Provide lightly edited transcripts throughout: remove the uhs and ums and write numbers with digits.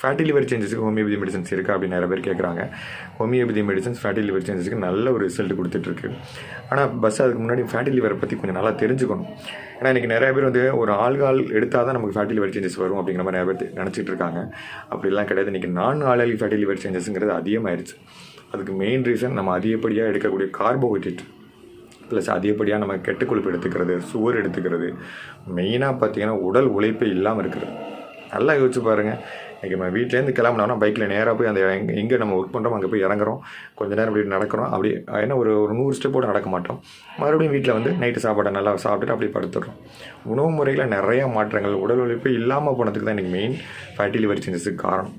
Fatty liver சேஞ்சஸுக்கு homeopathy medicines இருக்கா அப்படின்னு நிறைய பேர் கேட்குறாங்க. ஹோமியோபதி மெடிசன்ஸ் ஃபேட்டி லிவர் சேஞ்சஸுக்கு நல்ல ஒரு ரிசல்ட் கொடுத்துட்ருக்கு. ஆனால் அதுக்கு முன்னாடி ஃபேட்டி லிவரை பற்றி கொஞ்சம் நல்லா தெரிஞ்சுக்கணும். ஏன்னா இன்றைக்கி நிறைய பேர் வந்து ஒரு ஆல்கால் எடுத்தால் தான் நமக்கு ஃபேட்டி லிவர் சேஞ்சஸ் வரும் அப்படிங்கிற மாதிரி நிறைய பேர் நினச்சிட்டு இருக்காங்க. அப்படிலாம் கிடையாது. இன்றைக்கி ஆல்காலிக் ஃபேட்டி லிவர் சேஞ்சஸுங்கிறது அதிகமாகிடுச்சு. அதுக்கு மெயின் ரீசன் நம்ம அதிகப்படியாக எடுக்கக்கூடிய கார்போஹைட்ரேட் ப்ளஸ் அதிகப்படியாக நம்ம கெட்ட கொழுப்பு எடுத்துக்கிறது, சுகர் எடுத்துக்கிறது, மெயினாக பார்த்திங்கன்னா உடல் உழைப்பே இல்லாமல் இருக்கிறது. நல்லா யோசிச்சு பாருங்கள். இன்றைக்கி நம்ம வீட்டிலேருந்து கிளம்புனோம்னா பைக்கில் நேராக போய் அந்த எங்கே நம்ம ஒர்க் பண்ணுறோம் அங்கே போய் இறங்குறோம், கொஞ்சம் நேரம் அப்படி நடக்கிறோம், அப்படி ஏன்னா ஒரு 100 ஸ்டெப்போடு நடக்க மாட்டோம். மறுபடியும் வீட்டில் வந்து நைட்டு சாப்பாடை நல்லா சாப்பிட்டுட்டு அப்படியே படுத்துடுறோம். உணவு முறையில் நிறையா மாற்றங்கள், உடல் உழைப்பே இல்லாமல் போனதுக்கு தான் இன்றைக்கி மெயின் ஃபேட்டி லிவர் சேஞ்சஸுக்கு காரணம்.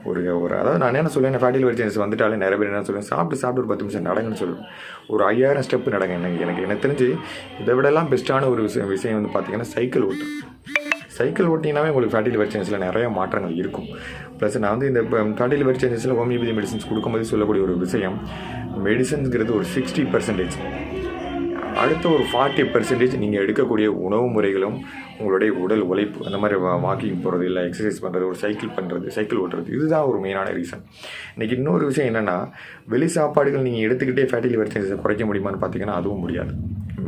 அதாவது நான் என்ன சொல்லுவேன், ஃபேட்டி லிவர் சேஞ்சஸ் வந்துட்டாலே நிறைய பேர் என்ன சொல்லுவேன், சாப்பிட்டு ஒரு 10 நிமிஷம் நடங்கன்னு சொல்லுவேன். ஒரு 5000 ஸ்டெப்பு நடங்க. எனக்கு தெரிஞ்சு இதை விடலாம் பெஸ்ட்டான ஒரு விஷயம் வந்து பார்த்திங்கன்னா சைக்கிள் ஓட்டிங்கனாவே உங்களுக்கு ஃபேட்டி லிவர் சேஞ்சஸில் நிறைய மாற்றங்கள் இருக்கும். ப்ளஸ் நான் வந்து இந்த ஃபேட்டி லிவர் சேஞ்சஸில் ஹோமியோபதி மெடிசன்ஸ் கொடுக்கும்போது சொல்லக்கூடிய ஒரு விஷயம், மெடிசன்ஸுங்கிறது ஒரு 60%. அடுத்த ஒரு 40% நீங்கள் எடுக்கக்கூடிய உணவு முறைகளும் உங்களுடைய உடல் உழைப்பு, அந்த மாதிரி வாக்கிங் போகிறது, இல்லை எக்ஸசைஸ் பண்ணுறது, ஒரு சைக்கிள் ஓட்டுறது, இதுதான் ஒரு மெயினான ரீசன். இன்றைக்கி இன்னொரு விஷயம் என்னென்னா, வெளி சாப்பாடுகள் நீங்கள் எடுத்துக்கிட்டே ஃபேட்டி லிவர் சேஞ்சஸை குறைக்க முடியுமான்னு பார்த்தீங்கன்னா அதுவும் முடியாது.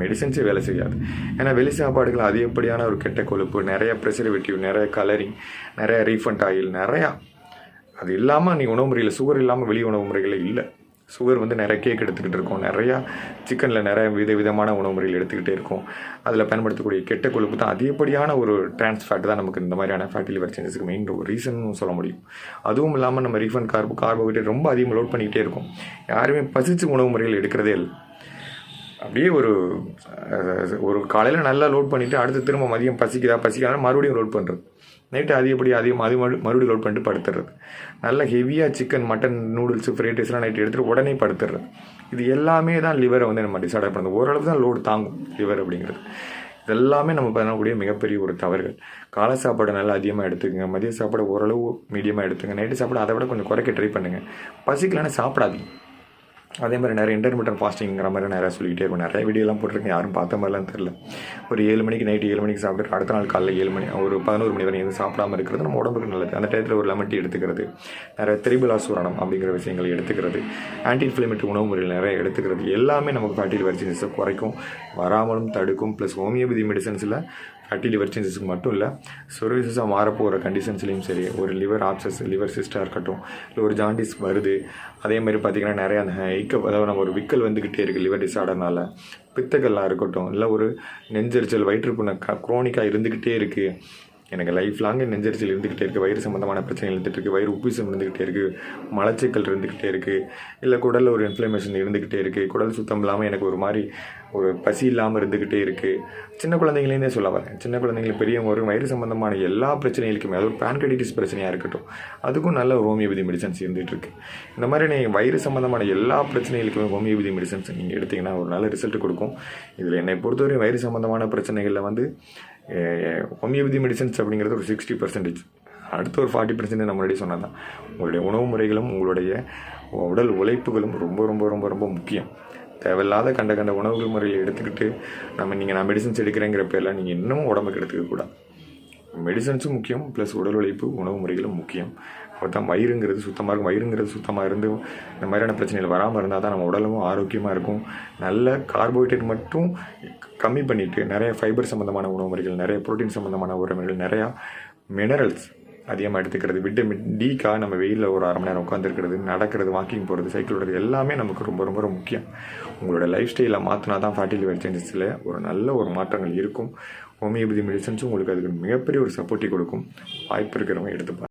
மெடிசன்ஸே வேலை செய்யாது. ஏன்னா வெளி சாப்பாடுகள் அதிகப்படியான ஒரு கெட்ட கொழுப்பு, நிறைய ப்ரெசர்வேட்டிவ், நிறைய கலரிங், நிறைய ரீஃபண்ட் ஆயில், நிறையா அது இல்லாமல் நீங்கள் உணவு முறையில் சுகர் இல்லாமல் வெளி உணவு முறைகளில் இல்லை. சுகர் வந்து நிறைய கேக் எடுத்துக்கிட்டு இருக்கோம், நிறையா சிக்கனில் நிறைய விதமான உணவு முறைகள் எடுத்துக்கிட்டே இருக்கும். அதில் பயன்படுத்தக்கூடிய கெட்ட கொழுப்பு தான் அதிகப்படியான ஒரு டிரான்ஸ் ஃபேட் தான் நமக்கு இந்த மாதிரியான ஃபேட்டி லிவர் சேஞ்சஸுக்கு மெயின் ஒரு ரீசன் சொல்ல முடியும். அதுவும் இல்லாமல் நம்ம ரீஃபண்ட் கார்போஹைட்ரேட் ரொம்ப அதிகமாக லோட் பண்ணிக்கிட்டே இருக்கும். யாருமே பசிச்சு உணவு முறைகள் எடுக்கிறதே இல்லை. அப்படியே ஒரு காலையில் நல்லா லோட் பண்ணிவிட்டு அடுத்து திரும்ப மதியம் பசிக்காத மறுபடியும் லோட் பண்ணுறது, நைட்டு மறுபடியும் லோட் பண்ணிட்டு படுத்துறது, நல்ல ஹெவியாக சிக்கன், மட்டன், நூடுல்ஸு, ஃப்ரைட் ரைஸ்லாம் நைட்டு எடுத்துகிட்டு உடனே படுத்துறது. இது எல்லாமே தான் லிவரை வந்து நம்ம டிசார்டர் பண்ணுறது. ஓரளவு தான் லோடு தாங்கும் லிவர் அப்படிங்கிறது. இதெல்லாமே நம்ம பண்ணக்கூடிய மிகப்பெரிய ஒரு தவறுகள். காலை சாப்பாடு நல்லா அதிகமாக எடுத்துக்கங்க, மதிய சாப்பாடு ஓரளவு மீடியமாக எடுத்துங்க, நைட்டு சாப்பாடு அதை விட கொஞ்சம் குறைக்க ட்ரை பண்ணுங்கள். பசிக்கலன்னா சாப்பிடாதீங்க. அதே மாதிரி நிறைய இன்டர்மீடியன்ட் ஃபாஸ்டிங்கிற மாதிரி நிறையா சொல்லிக்கிட்டே இருக்கும். நிறைய வீடியோலாம் போட்டிருக்கேன், யாரும் பார்த்த மாதிரிலாம் தெரில. ஒரு 7 மணிக்கு நைட்டு 7 மணிக்கு சாப்பிட்டு அடுத்த நாள் காலைல 7 மணி ஒரு 11 மணி வரை எதுவும் சாப்பிடாமல் இருக்கிறது நம்ம உடம்புக்கு நல்லது. அந்த டயத்தில் ஒரு லெமன் டீ எடுத்துக்கிறது, நிறைய திரிபுலாசூரணம் அப்படிங்கிற விஷயங்களை எடுத்துக்கிறது, ஆன்டி இன்ஃப்ளமேட்டரி உணவு முறையில் நிறைய எடுத்துக்கிறது, எல்லாமே நமக்கு ஃபேட்டி லிவர் சேஞ்சஸை குறைக்கும், வராமலும் தடுக்கும். ப்ளஸ் ஹோமியோபதி மெடிசன்ஸில் ஃபேட்டி லிவர் சேஞ்சஸுக்கு மட்டும் இல்லை, சொரியாசிஸாக மாறப்போகிற கண்டிஷன்ஸ்லேயும் சரி, ஒரு லிவர் ஆப்சஸ், லிவர் சிஸ்டாக இருக்கட்டும், இல்லை ஒரு ஜாண்டிஸ் வருது, அதே மாதிரி பார்த்திங்கன்னா நிறையா அந்த அதாவது நம்ம ஒரு விக்கல் வந்துக்கிட்டே இருக்குது லிவர் டிஸார்டர்னால, பித்தக்கல்லாம் இருக்கட்டும், இல்லை ஒரு நெஞ்செரிச்சல், வயிற்றுப்புண்ண குரோனிக்காக இருந்துக்கிட்டே இருக்குது, எனக்கு லைஃப் லாங்கு நெஞ்சரிச்சல் இருந்துக்கிட்டே இருக்குது, வயிறு சம்மந்தமான பிரச்சனைகள் இருந்துகிட்டு இருக்குது, வயிறு உப்பிசம் இருந்துக்கிட்டே இருக்குது, மலச்சிக்கல் இருந்துக்கிட்டே இருக்குது, இல்லை குடலில் ஒரு இன்ஃப்ளமேஷன் இருந்துக்கிட்டே இருக்குது, குடல் சுத்தம் இல்லாமல் எனக்கு ஒரு மாதிரி ஒரு பசி இல்லாமல் இருந்துக்கிட்டே இருக்குது. சின்ன குழந்தைங்களே சொல்ல வரேன், சின்ன குழந்தைங்களுக்கு பெரியவங்க ஒரு வயிறு சம்மந்தமான எல்லா பிரச்சனைகளுக்குமே, அது ஒரு பேன்கிரைட்டிஸ் பிரச்சனையாக இருக்கட்டும், அதுக்கும் நல்ல ஹோமியோபதி மெடிசன்ஸ் இருந்துகிட்ருக்கு. இந்த மாதிரி நீங்கள் வயிறு சம்மந்தமான எல்லா பிரச்சனைகளுக்குமே ஹோமியோபதி மெடிசன்ஸ் நீங்கள் எடுத்திங்கன்னா ஒரு நல்ல ரிசல்ட் கொடுக்கும். இதில் என்னை பொறுத்தவரை வயிறு சம்மந்தமான பிரச்சனைகளில் வந்து ஹோமியோபதி மெடிசன்ஸ் அப்படிங்கிறது ஒரு 60%. அடுத்த ஒரு 40% நம்ம முன்னாடி சொன்னால் தான் உங்களுடைய உணவு முறைகளும் உங்களுடைய உடல் உழைப்புகளும் ரொம்ப ரொம்ப ரொம்ப ரொம்ப முக்கியம். தேவையில்லாத கண்ட உணவு முறையில் எடுத்துக்கிட்டு நான் மெடிசன்ஸ் எடுக்கிறேங்கிற பேரில் நீங்கள் இன்னமும் உடம்புக்கு எடுத்துக்கக்கூடாது. மெடிசன்ஸும் முக்கியம், ப்ளஸ் உடல் உழைப்பு, உணவு முறைகளும் முக்கியம். அப்போ தான் வயிறுங்கிறது சுத்தமாக இருந்து இந்த மாதிரியான பிரச்சனைகள் வராமல் இருந்தால் தான் நம்ம உடலும் ஆரோக்கியமாக இருக்கும். நல்ல கார்போஹைட்ரேட் மட்டும் கம்மி பண்ணிவிட்டு நிறைய ஃபைபர் சம்மந்தமான உணவு முறைகள், நிறைய ப்ரோட்டீன் சம்மந்தமான உணவு முறைகள், நிறையா மினரல்ஸ் அதிகமாக எடுத்துக்கிறது, விட்டமின் டிக்காக நம்ம வெயிலில் ஒரு 1/2 மணி நேரம் உட்காந்துருக்கிறது, நடக்கிறது, வாக்கிங் போகிறது, சைக்கிள் ஓடுறது, எல்லாமே நமக்கு ரொம்ப ரொம்ப ரொம்ப முக்கியம். உங்களோட லைஃப் ஸ்டைலை மாற்றினா தான் ஃபேட்டி லிவர் சேஞ்சஸில் ஒரு நல்ல ஒரு மாற்றங்கள் இருக்கும். ஹோமியோபதி மெடிசன்ஸும் உங்களுக்கு அதுக்கு மிகப்பெரிய ஒரு சப்போர்ட்டி கொடுக்கும். வாய்ப்பு இருக்கிறவங்க எடுத்துப்பாங்க.